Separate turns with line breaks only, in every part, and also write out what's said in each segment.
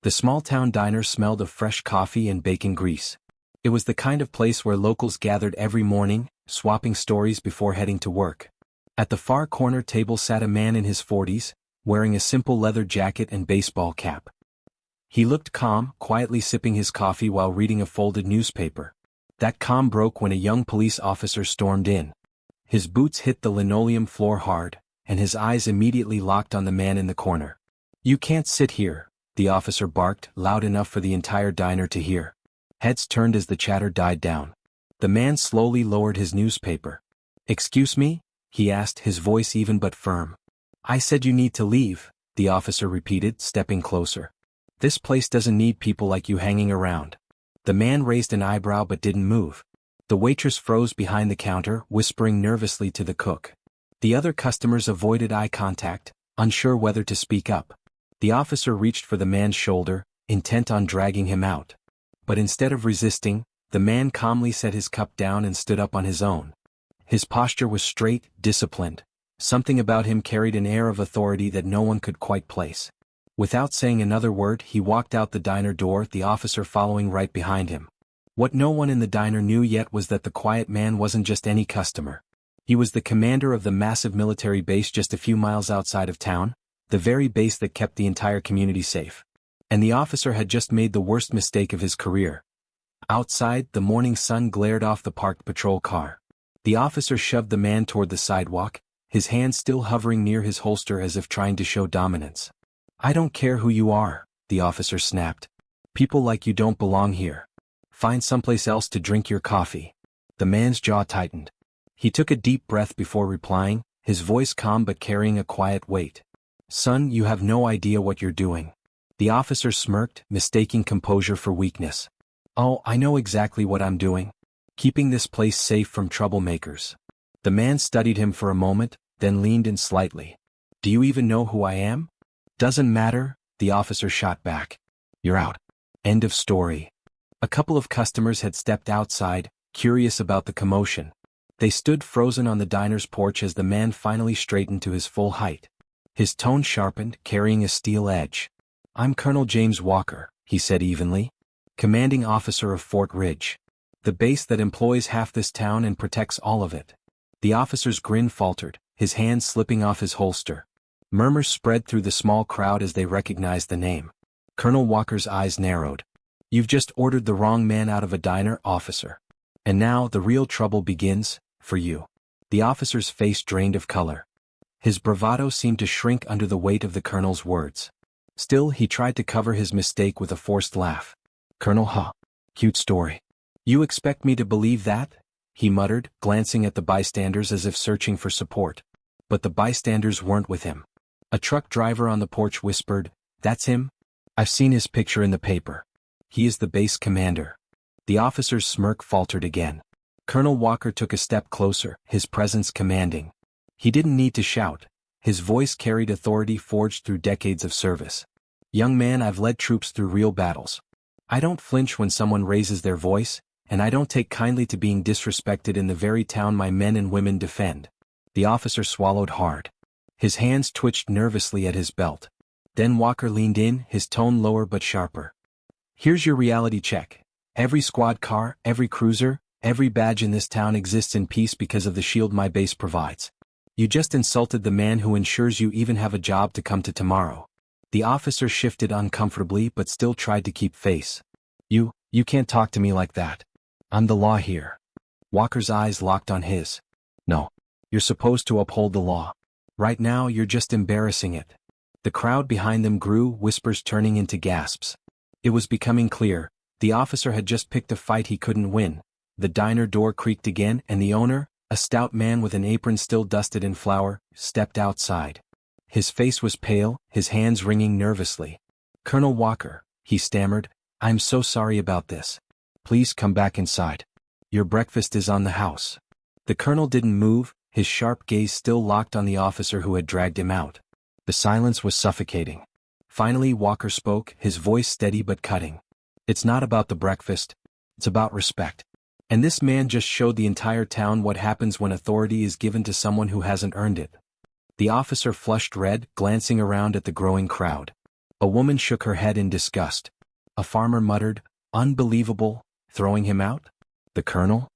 The small-town diner smelled of fresh coffee and bacon grease. It was the kind of place where locals gathered every morning, swapping stories before heading to work. At the far corner table sat a man in his 40s, wearing a simple leather jacket and baseball cap. He looked calm, quietly sipping his coffee while reading a folded newspaper. That calm broke when a young police officer stormed in. His boots hit the linoleum floor hard, and his eyes immediately locked on the man in the corner. "You can't sit here," the officer barked, loud enough for the entire diner to hear. Heads turned as the chatter died down. The man slowly lowered his newspaper. "Excuse me?" he asked, his voice even but firm. "I said you need to leave," the officer repeated, stepping closer. "This place doesn't need people like you hanging around." The man raised an eyebrow but didn't move. The waitress froze behind the counter, whispering nervously to the cook. The other customers avoided eye contact, unsure whether to speak up. The officer reached for the man's shoulder, intent on dragging him out. But instead of resisting, the man calmly set his cup down and stood up on his own. His posture was straight, disciplined. Something about him carried an air of authority that no one could quite place. Without saying another word, he walked out the diner door, the officer following right behind him. What no one in the diner knew yet was that the quiet man wasn't just any customer. He was the commander of the massive military base just a few miles outside of town, the very base that kept the entire community safe. And the officer had just made the worst mistake of his career. Outside, the morning sun glared off the parked patrol car. The officer shoved the man toward the sidewalk, his hand still hovering near his holster as if trying to show dominance. "I don't care who you are," the officer snapped. "People like you don't belong here. Find someplace else to drink your coffee." The man's jaw tightened. He took a deep breath before replying, his voice calm but carrying a quiet weight. "Son, you have no idea what you're doing." The officer smirked, mistaking composure for weakness. "Oh, I know exactly what I'm doing. Keeping this place safe from troublemakers." The man studied him for a moment, then leaned in slightly. "Do you even know who I am?" "Doesn't matter," the officer shot back. "You're out." End of story. A couple of customers had stepped outside, curious about the commotion. They stood frozen on the diner's porch as the man finally straightened to his full height. His tone sharpened, carrying a steel edge. "I'm Colonel James Walker," he said evenly. "Commanding officer of Fort Ridge. The base that employs half this town and protects all of it." The officer's grin faltered, his hand slipping off his holster. Murmurs spread through the small crowd as they recognized the name. Colonel Walker's eyes narrowed. "You've just ordered the wrong man out of a diner, officer. And now the real trouble begins, for you." The officer's face drained of color. His bravado seemed to shrink under the weight of the colonel's words. Still, he tried to cover his mistake with a forced laugh. "Colonel, cute story. You expect me to believe that?" he muttered, glancing at the bystanders as if searching for support. But the bystanders weren't with him. A truck driver on the porch whispered, "That's him? I've seen his picture in the paper. He is the base commander." The officer's smirk faltered again. Colonel Walker took a step closer, his presence commanding. He didn't need to shout. His voice carried authority forged through decades of service. "Young man, I've led troops through real battles. I don't flinch when someone raises their voice, and I don't take kindly to being disrespected in the very town my men and women defend." The officer swallowed hard. His hands twitched nervously at his belt. Then Walker leaned in, his tone lower but sharper. "Here's your reality check. Every squad car, every cruiser, every badge in this town exists in peace because of the shield my base provides. You just insulted the man who ensures you even have a job to come to tomorrow." The officer shifted uncomfortably but still tried to keep face. You can't talk to me like that. I'm the law here." Walker's eyes locked on his. "No. You're supposed to uphold the law. Right now you're just embarrassing it." The crowd behind them grew, whispers turning into gasps. It was becoming clear, the officer had just picked a fight he couldn't win. The diner door creaked again and the owner, a stout man with an apron still dusted in flour, stepped outside. His face was pale, his hands wringing nervously. "Colonel Walker," he stammered, "I'm so sorry about this. Please come back inside. Your breakfast is on the house." The colonel didn't move, his sharp gaze still locked on the officer who had dragged him out. The silence was suffocating. Finally Walker spoke, his voice steady but cutting. "It's not about the breakfast. It's about respect. And this man just showed the entire town what happens when authority is given to someone who hasn't earned it." The officer flushed red, glancing around at the growing crowd. A woman shook her head in disgust. A farmer muttered, "Unbelievable, throwing him out? The colonel?"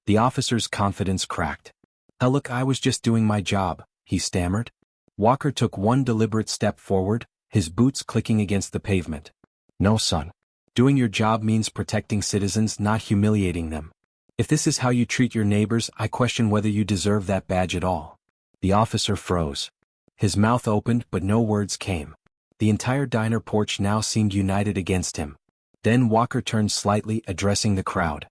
The officer's confidence cracked. Look, I was just doing my job," he stammered. Walker took one deliberate step forward, his boots clicking against the pavement. "No, son. Doing your job means protecting citizens, not humiliating them. If this is how you treat your neighbors, I question whether you deserve that badge at all." The officer froze. His mouth opened but no words came. The entire diner porch now seemed united against him. Then Walker turned slightly, addressing the crowd.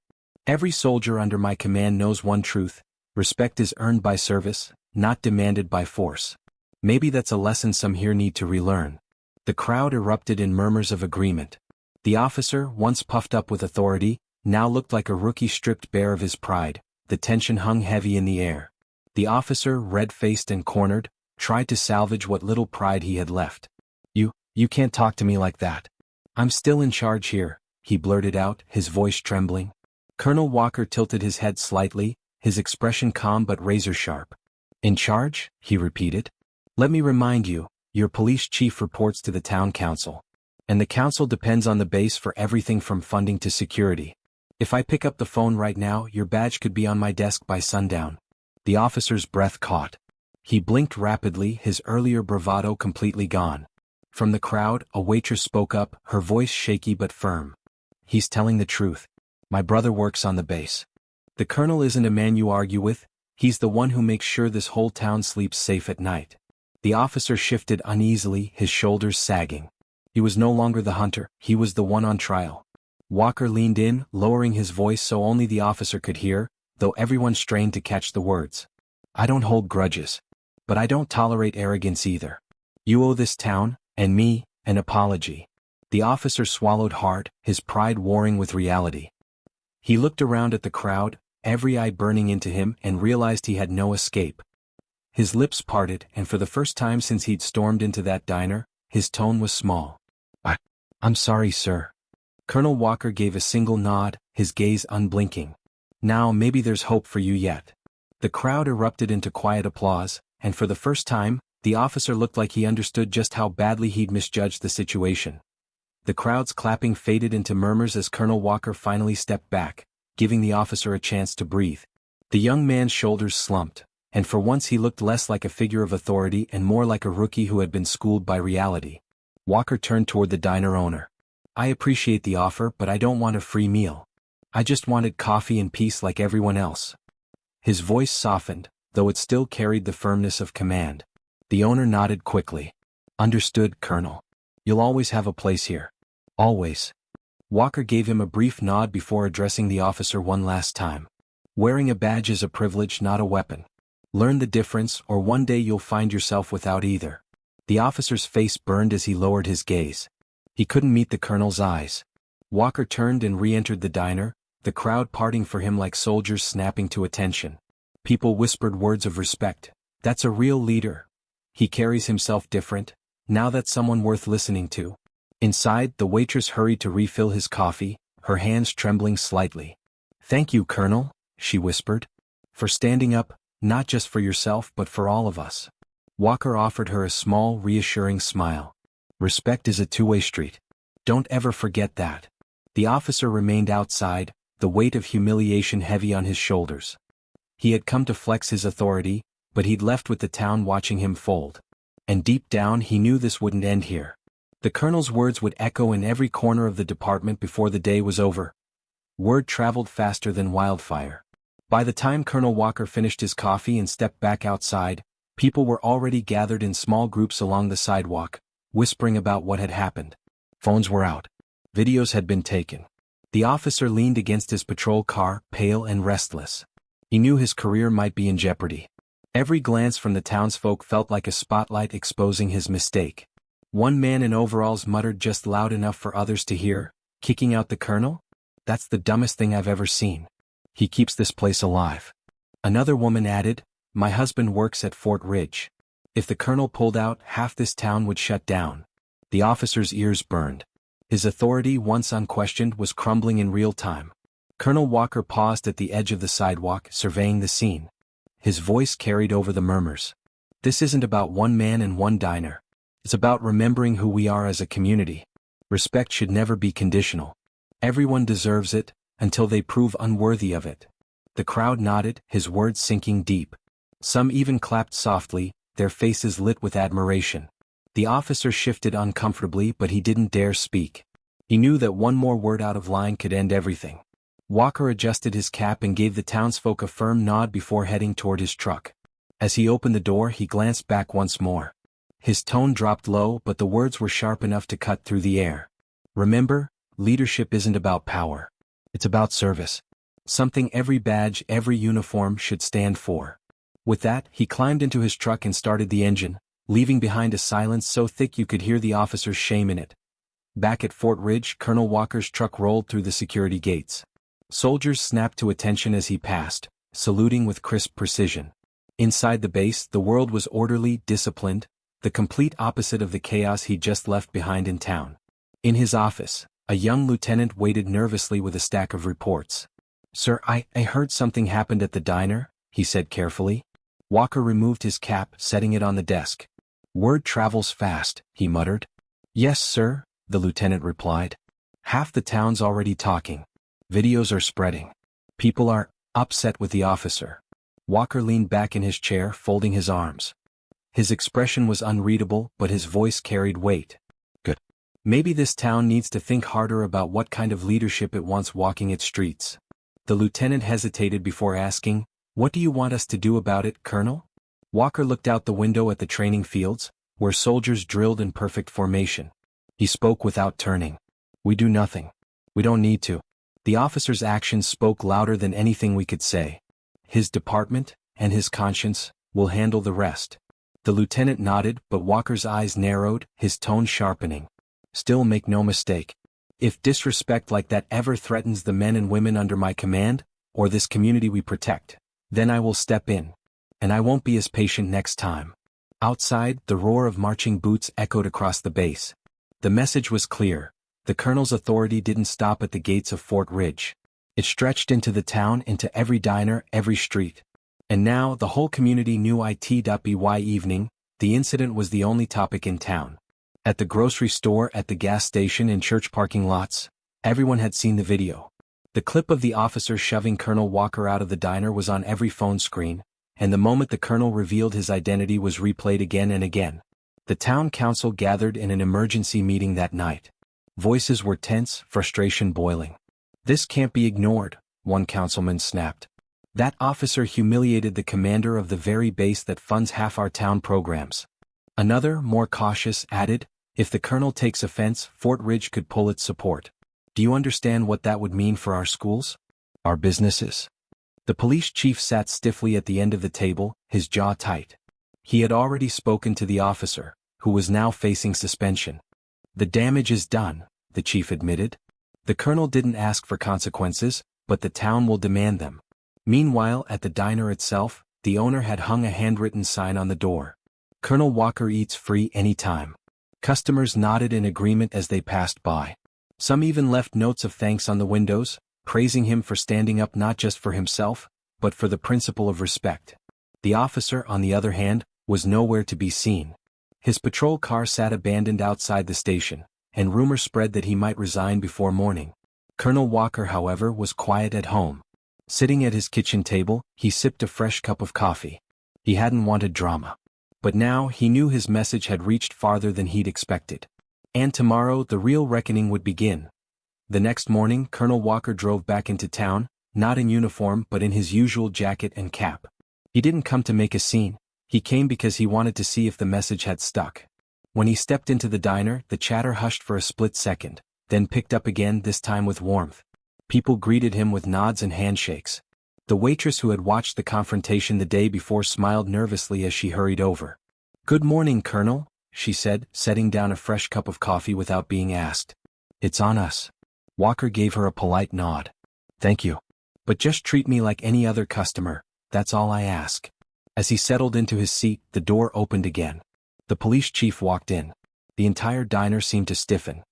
"Every soldier under my command knows one truth: respect is earned by service, not demanded by force. Maybe that's a lesson some here need to relearn." The crowd erupted in murmurs of agreement. The officer, once puffed up with authority, now looked like a rookie stripped bare of his pride. The tension hung heavy in the air. The officer, red-faced and cornered, tried to salvage what little pride he had left. You can't talk to me like that. I'm still in charge here," he blurted out, his voice trembling. Colonel Walker tilted his head slightly, his expression calm but razor-sharp. "In charge?" he repeated. "Let me remind you, your police chief reports to the town council. And the council depends on the base for everything from funding to security. If I pick up the phone right now, your badge could be on my desk by sundown." The officer's breath caught. He blinked rapidly, his earlier bravado completely gone. From the crowd, a waitress spoke up, her voice shaky but firm. "He's telling the truth. My brother works on the base. The colonel isn't a man you argue with, he's the one who makes sure this whole town sleeps safe at night." The officer shifted uneasily, his shoulders sagging. He was no longer the hunter, he was the one on trial. Walker leaned in, lowering his voice so only the officer could hear, though everyone strained to catch the words. "I don't hold grudges. But I don't tolerate arrogance either. You owe this town, and me, an apology." The officer swallowed hard, his pride warring with reality. He looked around at the crowd, every eye burning into him, and realized he had no escape. His lips parted, and for the first time since he'd stormed into that diner, his tone was small. I'm sorry, sir." Colonel Walker gave a single nod, his gaze unblinking. "Now maybe there's hope for you yet." The crowd erupted into quiet applause, and for the first time, the officer looked like he understood just how badly he'd misjudged the situation. The crowd's clapping faded into murmurs as Colonel Walker finally stepped back, giving the officer a chance to breathe. The young man's shoulders slumped, and for once he looked less like a figure of authority and more like a rookie who had been schooled by reality. Walker turned toward the diner owner. "I appreciate the offer, but I don't want a free meal. I just wanted coffee and peace like everyone else." His voice softened, though it still carried the firmness of command. The owner nodded quickly. "Understood, Colonel. You'll always have a place here. Always." Walker gave him a brief nod before addressing the officer one last time. "Wearing a badge is a privilege, not a weapon. Learn the difference, or one day you'll find yourself without either." The officer's face burned as he lowered his gaze. He couldn't meet the colonel's eyes. Walker turned and re-entered the diner, the crowd parting for him like soldiers snapping to attention. People whispered words of respect. "That's a real leader. He carries himself different. Now that's someone worth listening to." Inside, the waitress hurried to refill his coffee, her hands trembling slightly. "Thank you, Colonel," she whispered, "for standing up, not just for yourself but for all of us." Walker offered her a small, reassuring smile. "Respect is a two-way street. Don't ever forget that." The officer remained outside, the weight of humiliation heavy on his shoulders. He had come to flex his authority, but he'd left with the town watching him fold. And deep down he knew this wouldn't end here. The colonel's words would echo in every corner of the department before the day was over. Word traveled faster than wildfire. By the time Colonel Walker finished his coffee and stepped back outside, people were already gathered in small groups along the sidewalk, whispering about what had happened. Phones were out. Videos had been taken. The officer leaned against his patrol car, pale and restless. He knew his career might be in jeopardy. Every glance from the townsfolk felt like a spotlight exposing his mistake. One man in overalls muttered just loud enough for others to hear, "Kicking out the colonel? That's the dumbest thing I've ever seen. He keeps this place alive." Another woman added, "My husband works at Fort Ridge. If the colonel pulled out, half this town would shut down." The officer's ears burned. His authority, once unquestioned, was crumbling in real time. Colonel Walker paused at the edge of the sidewalk, surveying the scene. His voice carried over the murmurs. "This isn't about one man and one diner. It's about remembering who we are as a community. Respect should never be conditional. Everyone deserves it, until they prove unworthy of it. The crowd nodded, his words sinking deep. Some even clapped softly, their faces lit with admiration. The officer shifted uncomfortably, but he didn't dare speak. He knew that one more word out of line could end everything. Walker adjusted his cap and gave the townsfolk a firm nod before heading toward his truck. As he opened the door, he glanced back once more. His tone dropped low, but the words were sharp enough to cut through the air. Remember, leadership isn't about power. It's about service. Something every badge, every uniform should stand for. With that, he climbed into his truck and started the engine, leaving behind a silence so thick you could hear the officer's shame in it. Back at Fort Ridge, Colonel Walker's truck rolled through the security gates. Soldiers snapped to attention as he passed, saluting with crisp precision. Inside the base, the world was orderly, disciplined, the complete opposite of the chaos he'd just left behind in town. In his office, a young lieutenant waited nervously with a stack of reports. "Sir, I heard something happened at the diner," he said carefully. Walker removed his cap, setting it on the desk. "Word travels fast," he muttered. "Yes, sir," the lieutenant replied. "Half the town's already talking. Videos are spreading. People are upset with the officer." Walker leaned back in his chair, folding his arms. His expression was unreadable, but his voice carried weight. "Good. Maybe this town needs to think harder about what kind of leadership it wants walking its streets." The lieutenant hesitated before asking, "What do you want us to do about it, Colonel?" Walker looked out the window at the training fields, where soldiers drilled in perfect formation. He spoke without turning. "We do nothing. We don't need to. The officer's actions spoke louder than anything we could say. His department, and his conscience, will handle the rest." The lieutenant nodded, but Walker's eyes narrowed, his tone sharpening. "Still, make no mistake. If disrespect like that ever threatens the men and women under my command, or this community we protect, then I will step in. And I won't be as patient next time." Outside, the roar of marching boots echoed across the base. The message was clear. The colonel's authority didn't stop at the gates of Fort Ridge. It stretched into the town, into every diner, every street. And now, the whole community knew it.by evening, the incident was the only topic in town. At the grocery store, at the gas station, in church parking lots, everyone had seen the video. The clip of the officer shoving Colonel Walker out of the diner was on every phone screen, and the moment the colonel revealed his identity was replayed again and again. The town council gathered in an emergency meeting that night. Voices were tense, frustration boiling. "This can't be ignored," one councilman snapped. "That officer humiliated the commander of the very base that funds half our town programs." Another, more cautious, added, "If the colonel takes offense, Fort Ridge could pull its support. Do you understand what that would mean for our schools? Our businesses?" The police chief sat stiffly at the end of the table, his jaw tight. He had already spoken to the officer, who was now facing suspension. "The damage is done," the chief admitted. "The colonel didn't ask for consequences, but the town will demand them." Meanwhile, at the diner itself, the owner had hung a handwritten sign on the door. "Colonel Walker eats free anytime." Customers nodded in agreement as they passed by. Some even left notes of thanks on the windows, praising him for standing up not just for himself, but for the principle of respect. The officer, on the other hand, was nowhere to be seen. His patrol car sat abandoned outside the station, and rumor spread that he might resign before morning. Colonel Walker, however, was quiet at home. Sitting at his kitchen table, he sipped a fresh cup of coffee. He hadn't wanted drama. But now he knew his message had reached farther than he'd expected. And tomorrow the real reckoning would begin. The next morning, Colonel Walker drove back into town, not in uniform but in his usual jacket and cap. He didn't come to make a scene. He came because he wanted to see if the message had stuck. When he stepped into the diner, the chatter hushed for a split second, then picked up again, this time with warmth. People greeted him with nods and handshakes. The waitress who had watched the confrontation the day before smiled nervously as she hurried over. "Good morning, Colonel," she said, setting down a fresh cup of coffee without being asked. "It's on us." Walker gave her a polite nod. "Thank you. But just treat me like any other customer, that's all I ask." As he settled into his seat, the door opened again. The police chief walked in. The entire diner seemed to stiffen.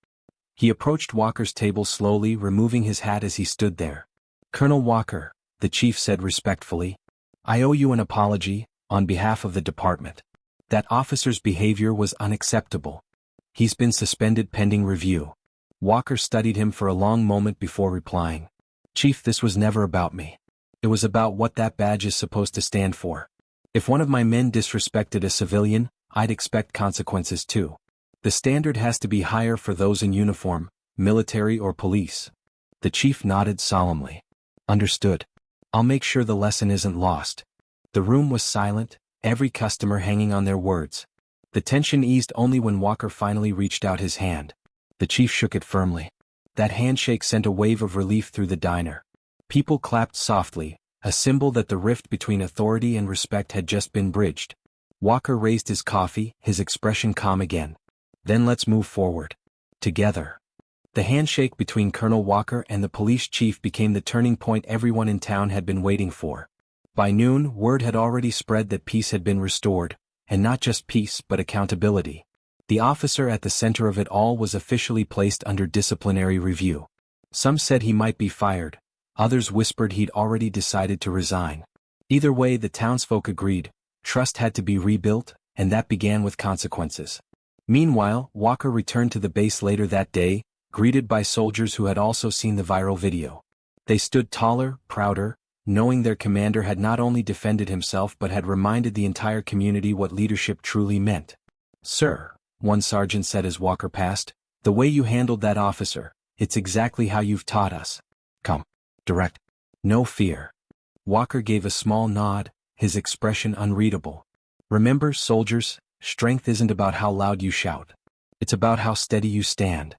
He approached Walker's table slowly, removing his hat as he stood there. "Colonel Walker," the chief said respectfully, "I owe you an apology, on behalf of the department. That officer's behavior was unacceptable. He's been suspended pending review. Walker studied him for a long moment before replying. Chief, this was never about me. It was about what that badge is supposed to stand for. If one of my men disrespected a civilian, I'd expect consequences too. The standard has to be higher for those in uniform, military or police. The chief nodded solemnly. Understood. I'll make sure the lesson isn't lost. The room was silent, every customer hanging on their words. The tension eased only when Walker finally reached out his hand. The chief shook it firmly. That handshake sent a wave of relief through the diner. People clapped softly, a symbol that the rift between authority and respect had just been bridged. Walker raised his coffee, his expression calm again. Then let's move forward. Together. The handshake between Colonel Walker and the police chief became the turning point everyone in town had been waiting for. By noon, word had already spread that peace had been restored, and not just peace but accountability. The officer at the center of it all was officially placed under disciplinary review. Some said he might be fired, others whispered he'd already decided to resign. Either way, the townsfolk agreed, trust had to be rebuilt, and that began with consequences. Meanwhile, Walker returned to the base later that day, greeted by soldiers who had also seen the viral video. They stood taller, prouder, knowing their commander had not only defended himself but had reminded the entire community what leadership truly meant. Sir, one sergeant said as Walker passed, the way you handled that officer, it's exactly how you've taught us. Come. Direct. No fear. Walker gave a small nod, his expression unreadable. Remember, soldiers, strength isn't about how loud you shout. It's about how steady you stand.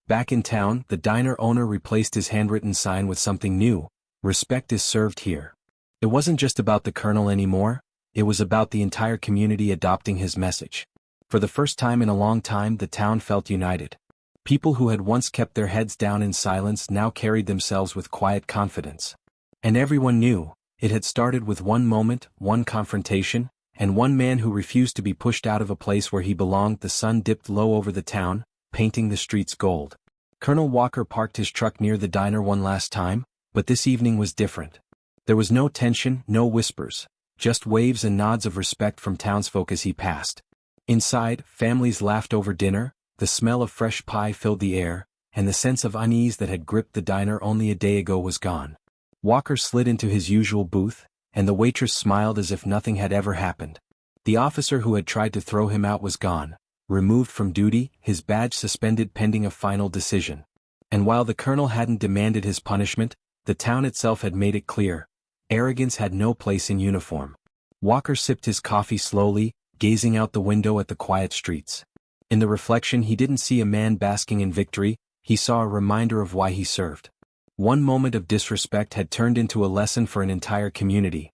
Back in town, the diner owner replaced his handwritten sign with something new. Respect is served here. It wasn't just about the colonel anymore, it was about the entire community adopting his message. For the first time in a long time, the town felt united. People who had once kept their heads down in silence now carried themselves with quiet confidence. And everyone knew, it had started with one moment, one confrontation, and one man who refused to be pushed out of a place where he belonged. The sun dipped low over the town, painting the streets gold. Colonel Walker parked his truck near the diner one last time, but this evening was different. There was no tension, no whispers, just waves and nods of respect from townsfolk as he passed. Inside, families laughed over dinner, the smell of fresh pie filled the air, and the sense of unease that had gripped the diner only a day ago was gone. Walker slid into his usual booth, and the waitress smiled as if nothing had ever happened. The officer who had tried to throw him out was gone, removed from duty, his badge suspended pending a final decision. And while the colonel hadn't demanded his punishment, the town itself had made it clear, arrogance had no place in uniform. Walker sipped his coffee slowly, gazing out the window at the quiet streets. In the reflection, he didn't see a man basking in victory, he saw a reminder of why he served. One moment of disrespect had turned into a lesson for an entire community.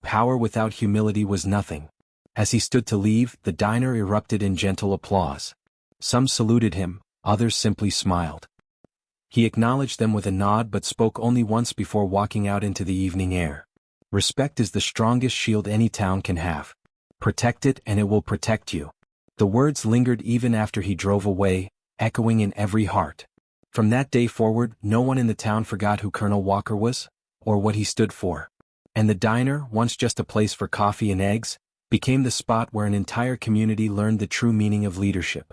Power without humility was nothing. As he stood to leave, the diner erupted in gentle applause. Some saluted him, others simply smiled. He acknowledged them with a nod but spoke only once before walking out into the evening air. Respect is the strongest shield any town can have. Protect it and it will protect you. The words lingered even after he drove away, echoing in every heart. From that day forward, no one in the town forgot who Colonel Walker was, or what he stood for. And the diner, once just a place for coffee and eggs, became the spot where an entire community learned the true meaning of leadership.